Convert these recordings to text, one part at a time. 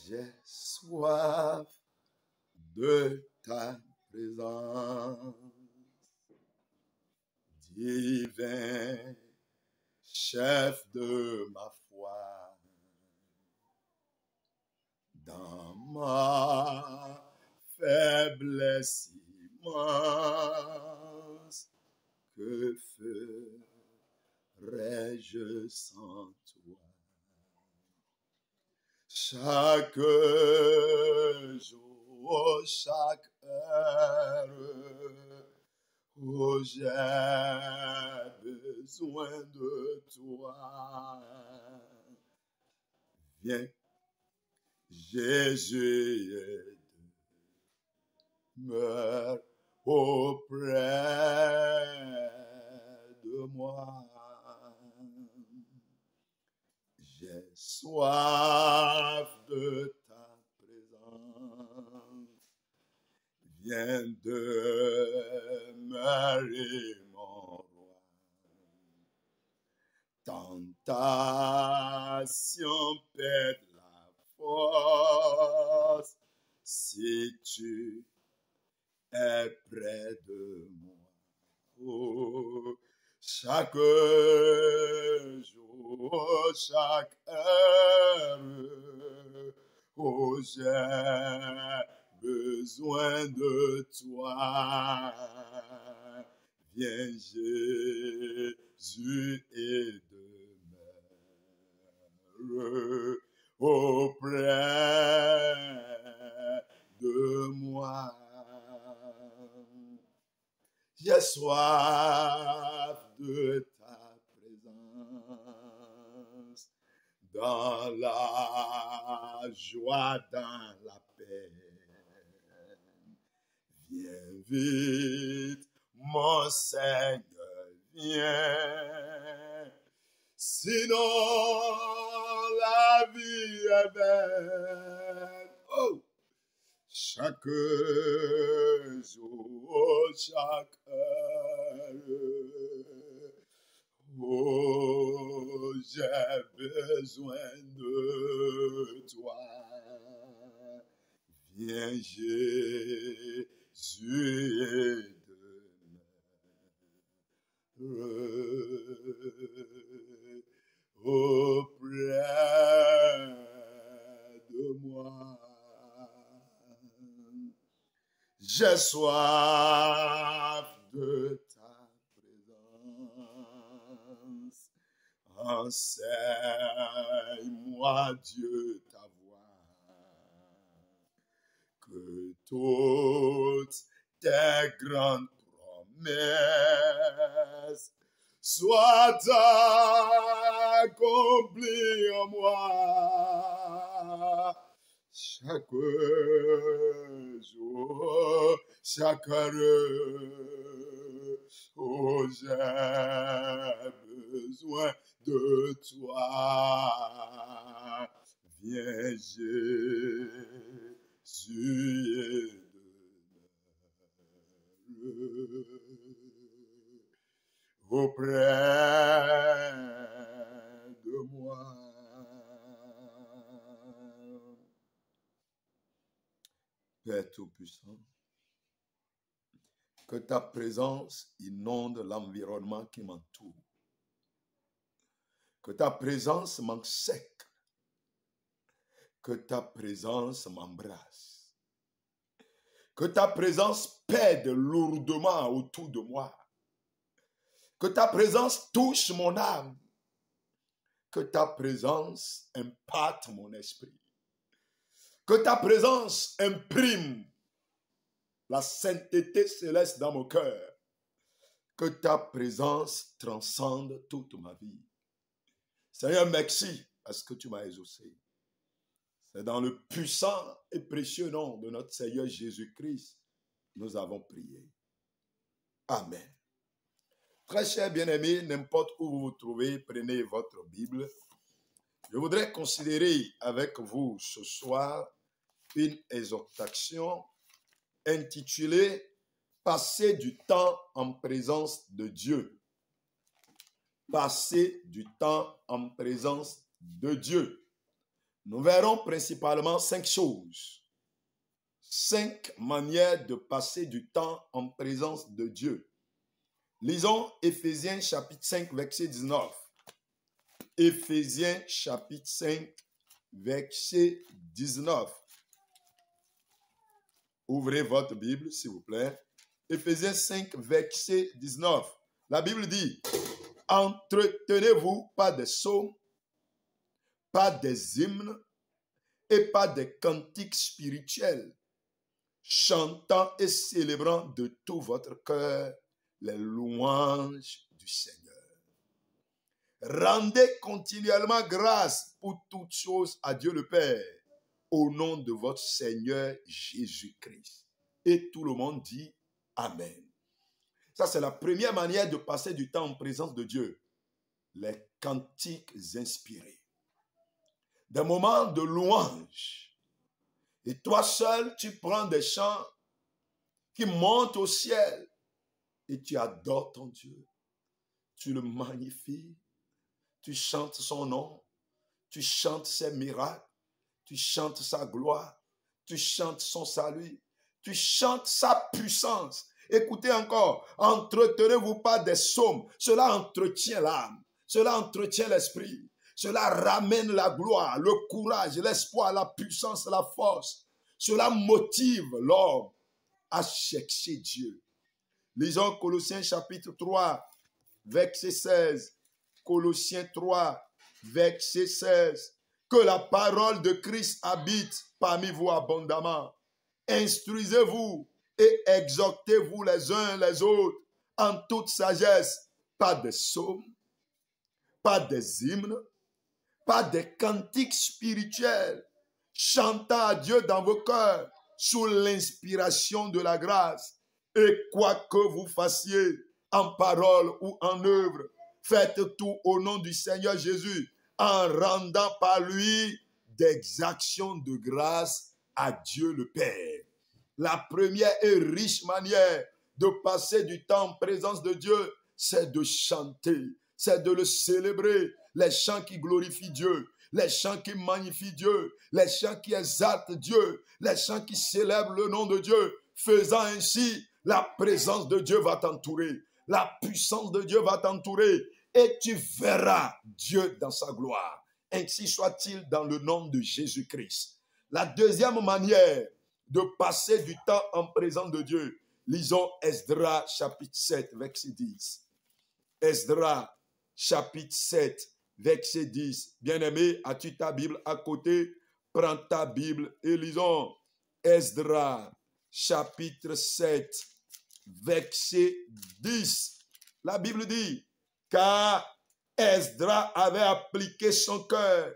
J'ai soif de ta présence, divin chef de ma foi, dans ma faiblesse immense, que ferais-je sans toi? Chaque jour, chaque heure, oh, j'ai besoin de toi. Viens, Jésus, demeure auprès de moi. J'ai soif de ta présence. Viens demeurer mon roi. Tentation perd la force si tu es près de moi. Oh, chaque jour, chaque heure, oh, j'ai besoin de toi. Viens, Jésus, et demeure auprès de moi. J'ai soif de ta présence, dans la joie, dans la paix. Viens vite, mon Seigneur, viens. Sinon, la vie est belle. Oh! Chaque jour, chaque heure, oh, j'ai besoin de toi. Viens, Jésus, et demeure auprès de moi. J'ai soif de ta présence. Enseigne-moi, Dieu, ta voix. Que toutes tes grandes promesses soient accomplies en moi. Chaque jour, chaque heure, oh, j'ai besoin de toi. Viens, Jésus, et demeure auprès de moi. Père Tout-Puissant, que ta présence inonde l'environnement qui m'entoure. Que ta présence m'enseigne. Que ta présence m'embrasse. Que ta présence pède lourdement autour de moi. Que ta présence touche mon âme. Que ta présence impacte mon esprit. Que ta présence imprime la sainteté céleste dans mon cœur. Que ta présence transcende toute ma vie. Seigneur, merci parce que tu m'as exaucé. C'est dans le puissant et précieux nom de notre Seigneur Jésus-Christ que nous avons prié. Amen. Très chers bien-aimés, n'importe où vous vous trouvez, prenez votre Bible. Je voudrais considérer avec vous ce soir une exhortation intitulée « Passer du temps en présence de Dieu ». Passer du temps en présence de Dieu. Nous verrons principalement 5 choses. 5 manières de passer du temps en présence de Dieu. Lisons Éphésiens chapitre 5, verset 19. Éphésiens chapitre 5, verset 19. Ouvrez votre Bible, s'il vous plaît. Éphésiens 5, verset 19. La Bible dit, « Entretenez-vous pas des psaumes, pas des hymnes et pas des cantiques spirituels, chantant et célébrant de tout votre cœur les louanges du Seigneur. Rendez continuellement grâce pour toutes choses à Dieu le Père, au nom de votre Seigneur Jésus-Christ. » Et tout le monde dit Amen. Ça, c'est la première manière de passer du temps en présence de Dieu. Les cantiques inspirés. Des moments de louange. Et toi seul, tu prends des chants qui montent au ciel et tu adores ton Dieu. Tu le magnifies. Tu chantes son nom. Tu chantes ses miracles. Tu chantes sa gloire. Tu chantes son salut. Tu chantes sa puissance. Écoutez encore, entretenez-vous pas des psaumes. Cela entretient l'âme. Cela entretient l'esprit. Cela ramène la gloire, le courage, l'espoir, la puissance, la force. Cela motive l'homme à chercher Dieu. Lisons Colossiens chapitre 3, verset 16. Colossiens 3, verset 16. Que la parole de Christ habite parmi vous abondamment. Instruisez-vous et exhortez-vous les uns les autres en toute sagesse. Pas des psaumes, pas des hymnes, pas des cantiques spirituels, chantant à Dieu dans vos cœurs sous l'inspiration de la grâce. Et quoi que vous fassiez en parole ou en œuvre, faites tout au nom du Seigneur Jésus, en rendant par lui des actions de grâce à Dieu le Père. La première et riche manière de passer du temps en présence de Dieu, c'est de chanter, c'est de le célébrer. Les chants qui glorifient Dieu, les chants qui magnifient Dieu, les chants qui exaltent Dieu, les chants qui célèbrent le nom de Dieu. Faisant ainsi, la présence de Dieu va t'entourer, la puissance de Dieu va t'entourer et tu verras Dieu dans sa gloire. Ainsi soit-il dans le nom de Jésus-Christ. La deuxième manière de passer du temps en présence de Dieu, lisons Esdras chapitre 7, verset 10. Esdras chapitre 7, verset 10. Bien-aimé, as-tu ta Bible à côté? Prends ta Bible et lisons Esdras chapitre 7, verset 10. La Bible dit, car Esdras avait appliqué son cœur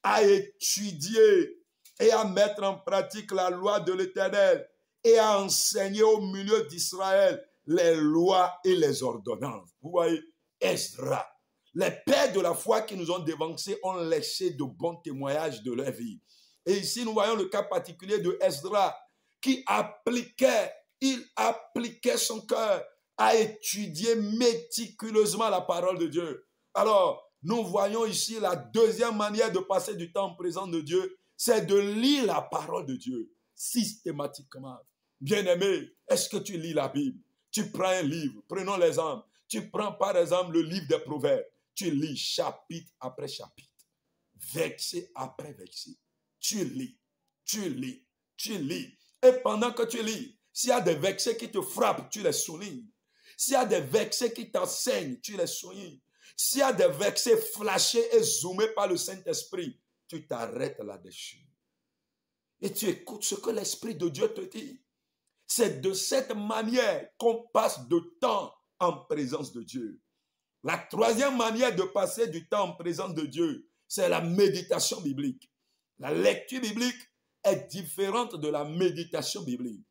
à étudier et à mettre en pratique la loi de l'Éternel et à enseigner au milieu d'Israël les lois et les ordonnances. Vous voyez, Esdras. Les pères de la foi qui nous ont dévancés ont laissé de bons témoignages de leur vie. Et ici, nous voyons le cas particulier de Esdras qui il appliquait son cœur à étudier méticuleusement la parole de Dieu. Alors, nous voyons ici la deuxième manière de passer du temps en présence de Dieu, c'est de lire la parole de Dieu systématiquement. Bien-aimé, est-ce que tu lis la Bible? Tu prends un livre, prenons l'exemple. Tu prends par exemple le livre des Proverbes. Tu lis chapitre après chapitre, verset après verset. Tu lis, tu lis, tu lis. Et pendant que tu lis, s'il y a des versets qui te frappent, tu les soulignes. S'il y a des versets qui t'enseignent, tu les soulignes. S'il y a des versets flashés et zoomés par le Saint-Esprit, tu t'arrêtes là-dessus. Et tu écoutes ce que l'Esprit de Dieu te dit. C'est de cette manière qu'on passe de temps en présence de Dieu. La troisième manière de passer du temps en présence de Dieu, c'est la méditation biblique. La lecture biblique est différente de la méditation biblique.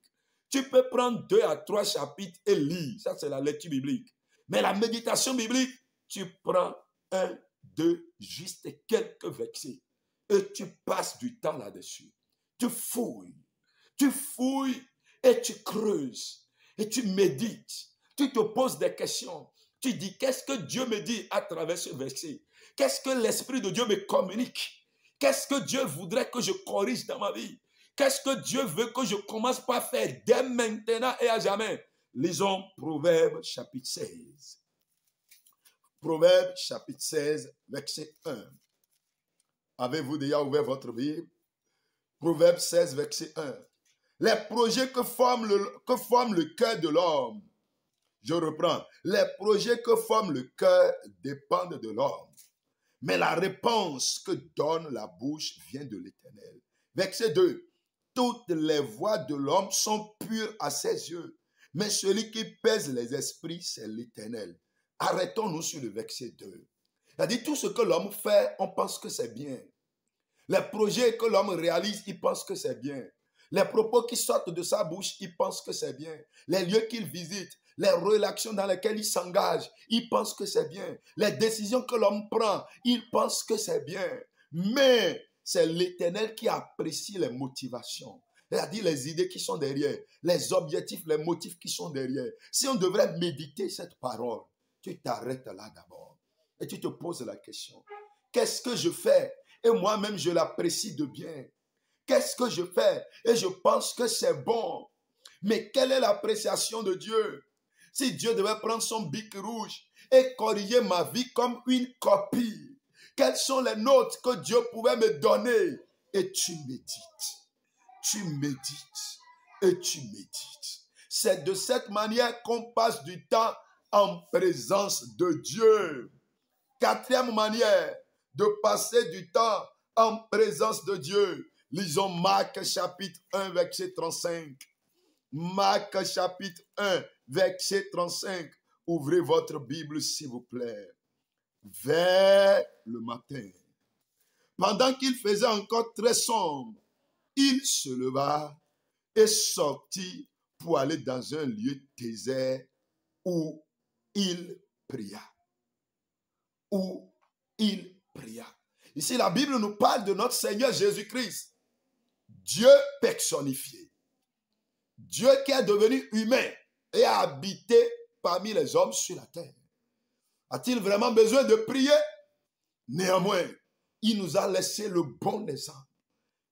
Tu peux prendre 2 à 3 chapitres et lire. Ça, c'est la lecture biblique. Mais la méditation biblique, tu prends 1, 2, juste quelques versets. Et tu passes du temps là-dessus. Tu fouilles et tu creuses. Et tu médites. Tu te poses des questions. Tu dis, qu'est-ce que Dieu me dit à travers ce verset? Qu'est-ce que l'Esprit de Dieu me communique? Qu'est-ce que Dieu voudrait que je corrige dans ma vie? Qu'est-ce que Dieu veut que je commence par faire dès maintenant et à jamais? Lisons Proverbe chapitre 16. Proverbe chapitre 16, verset 1. Avez-vous déjà ouvert votre Bible? Proverbe 16, verset 1. Les projets que forme le cœur de l'homme. Je reprends. Les projets que forme le cœur dépendent de l'homme. Mais la réponse que donne la bouche vient de l'Éternel. Verset 2. Toutes les voies de l'homme sont pures à ses yeux. Mais celui qui pèse les esprits, c'est l'Éternel. Arrêtons-nous sur le verset 2. C'est-à-dire, tout ce que l'homme fait, on pense que c'est bien. Les projets que l'homme réalise, il pense que c'est bien. Les propos qui sortent de sa bouche, il pense que c'est bien. Les lieux qu'il visite, les relations dans lesquelles il s'engage, il pense que c'est bien. Les décisions que l'homme prend, il pense que c'est bien. Mais c'est l'Éternel qui apprécie les motivations. C'est-à-dire les idées qui sont derrière, les objectifs, les motifs qui sont derrière. Si on devrait méditer cette parole, tu t'arrêtes là d'abord et tu te poses la question. Qu'est-ce que je fais? Et moi-même, je l'apprécie de bien. Qu'est-ce que je fais? Et je pense que c'est bon. Mais quelle est l'appréciation de Dieu? Si Dieu devait prendre son bic rouge et corriger ma vie comme une copie, quelles sont les notes que Dieu pouvait me donner? Et tu médites. Tu médites. Et tu médites. C'est de cette manière qu'on passe du temps en présence de Dieu. Quatrième manière de passer du temps en présence de Dieu. Lisons Marc chapitre 1, verset 35. Marc chapitre 1, verset 35. Ouvrez votre Bible, s'il vous plaît. Vers le matin, pendant qu'il faisait encore très sombre, il se leva et sortit pour aller dans un lieu désert où il pria. Où il pria. Ici, la Bible nous parle de notre Seigneur Jésus-Christ, Dieu personnifié. Dieu qui est devenu humain et a habité parmi les hommes sur la terre. A-t-il vraiment besoin de prier? Néanmoins, il nous a laissé le bon exemple.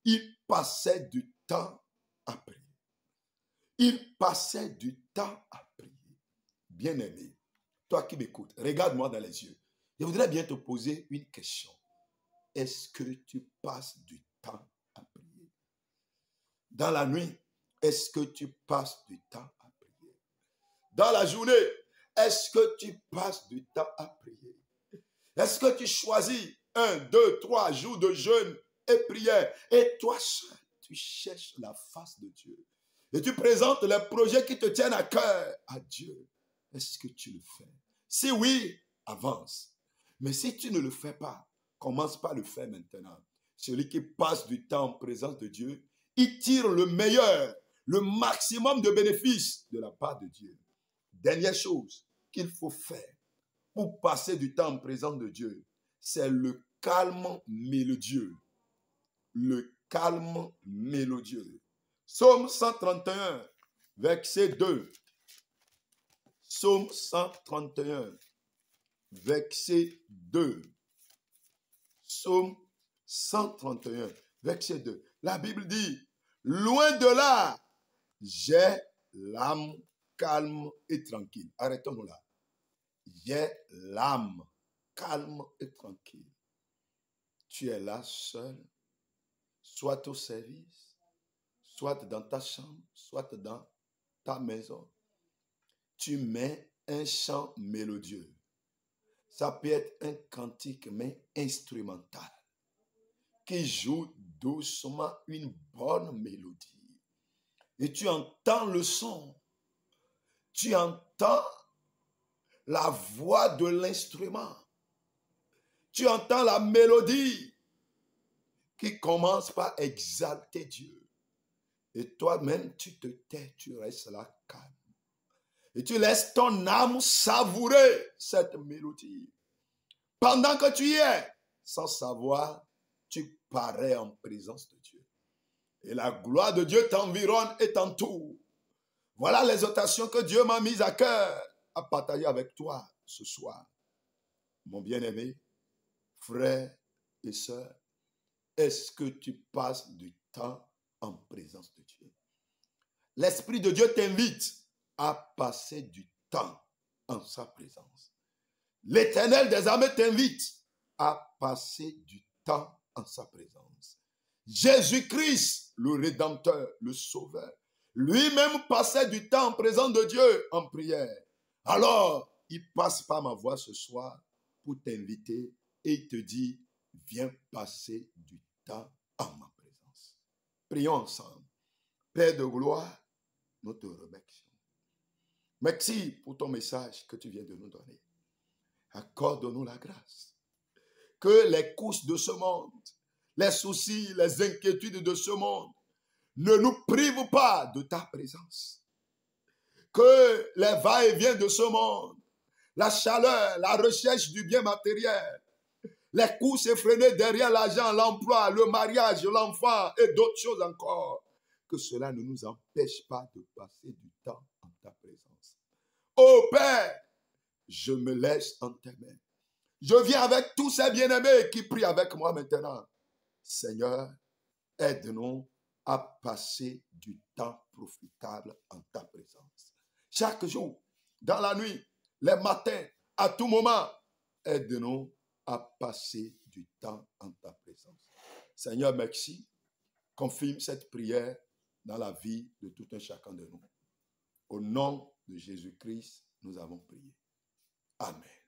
Il passait du temps à prier. Il passait du temps à prier. Bien-aimé, toi qui m'écoutes, regarde-moi dans les yeux. Je voudrais bien te poser une question. Est-ce que tu passes du temps à prier? Dans la nuit, est-ce que tu passes du temps à prier? Dans la journée, est-ce que tu passes du temps à prier? Est-ce que tu choisis 1, 2, 3 jours de jeûne et prière et toi seul, tu cherches la face de Dieu et tu présentes les projets qui te tiennent à cœur à Dieu? Est-ce que tu le fais? Si oui, avance. Mais si tu ne le fais pas, commence par le faire maintenant. Celui qui passe du temps en présence de Dieu, il tire le meilleur, le maximum de bénéfices de la part de Dieu. Dernière chose qu'il faut faire pour passer du temps en présence de Dieu, c'est le calme mélodieux. Le calme mélodieux. Psaume 131, verset 2. Psaume 131, verset 2. Psaume 131, verset 2. La Bible dit, loin de là, j'ai l'âme calme et tranquille. Arrêtons-nous là. J'ai l'âme calme et tranquille. Tu es là seul, soit au service, soit dans ta chambre, soit dans ta maison. Tu mets un chant mélodieux. Ça peut être un cantique, mais instrumental, qui joue doucement une bonne mélodie. Et tu entends le son. Tu entends la voix de l'instrument. Tu entends la mélodie qui commence par exalter Dieu. Et toi-même, tu te tais, tu restes là calme. Et tu laisses ton âme savourer cette mélodie. Pendant que tu y es, sans savoir, tu parais en présence de Dieu. Et la gloire de Dieu t'environne et t'entoure. Voilà l'exhortation que Dieu m'a mise à cœur à partager avec toi ce soir. Mon bien-aimé, frère et sœur, est-ce que tu passes du temps en présence de Dieu? L'Esprit de Dieu t'invite à passer du temps en sa présence. L'Éternel des armées t'invite à passer du temps en sa présence. Jésus-Christ, le Rédempteur, le Sauveur, lui-même passait du temps en présence de Dieu en prière. Alors, il passe par ma voix ce soir pour t'inviter et il te dit, viens passer du temps en ma présence. Prions ensemble. Père de gloire, nous te remercions. Merci pour ton message que tu viens de nous donner. Accorde-nous la grâce. Que les courses de ce monde, les soucis, les inquiétudes de ce monde ne nous privent pas de ta présence. Que les va-et-vient de ce monde, la chaleur, la recherche du bien matériel, les courses effrénées derrière l'argent, l'emploi, le mariage, l'enfant et d'autres choses encore, que cela ne nous empêche pas de passer du temps en ta présence. Ô Père, je me laisse en tes mains. Je viens avec tous ces bien-aimés qui prient avec moi maintenant. Seigneur, aide-nous à passer du temps profitable en ta présence. Chaque jour, dans la nuit, les matins, à tout moment, aide-nous à passer du temps en ta présence. Seigneur, merci. Confirme cette prière dans la vie de tout un chacun de nous. Au nom de Jésus-Christ, nous avons prié. Amen.